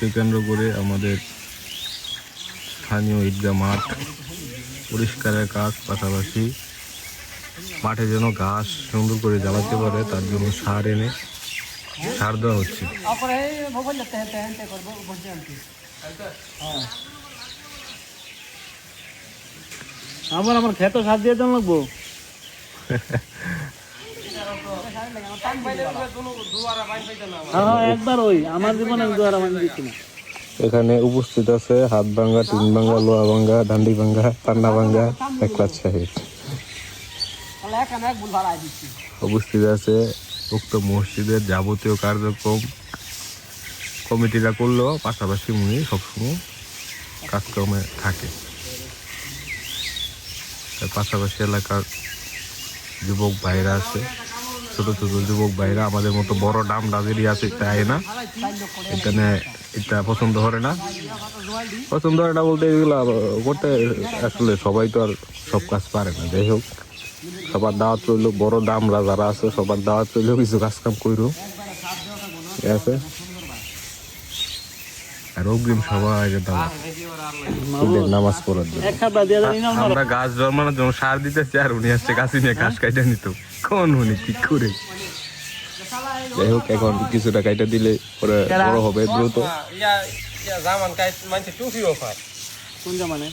দিবসকে কেন্দ্র করে আমাদের স্থানীয় ঈদগাহ মাঠ পরিষ্কারের কাজ, পাশাপাশি মাঠে যেন ঘাস সুন্দর করে জ্বালাতে পারে তার জন্য সার এনে সার দেওয়া হচ্ছে। আমার খেত সার দিয়ে দেন লাগবো। একবার ওই আমার জীবনে দুয়ারা বান দিচ্ছি না। এখানে উপস্থিত আছে হাত ভাঙ্গা, টিন ভাঙ্গা, লোহা ভাঙ্গা, ডান্ডি ভাঙ্গা, পান্না ভাঙ্গা একলাত সাহেব। উপস্থিত আছে উক্ত মসজিদের যাবতীয় কার্যক্রম কমিটিরা করলেও পাশাপাশি উনি সবসময় কাজকর্মে থাকে। তার পাশাপাশি এলাকার যুবক ভাইরা আছে, ছোট ছোট যুবক ভাইরা আমাদের মতো বড় ডাম ডাজেরই আছে, এটা আয় না, এটা পছন্দ করে না। পছন্দ হয় না বলতে এগুলো করতে আসলে সবাই তো আর সব কাজ পারে না। যাই হোক, সবার দাওয়াত রইল, বড় দামরা যারা আছে সবার দাওয়াত রইল, কিছু কাজ কাম করো, ঠিক আছে। আর অগ্রিম সবাই নামাজ পড়ার জন্য আমরা গাছ জন্মানোর জন্য সার দিতেছি, আর উনি আসছে গাছে নিয়ে ঘাস কাইটা নিত। কোন উনি কি করে? যাই হোক, এখন কিছুটা কাইটা দিলে পরে বড় হবে দ্রুত। কোন জামানে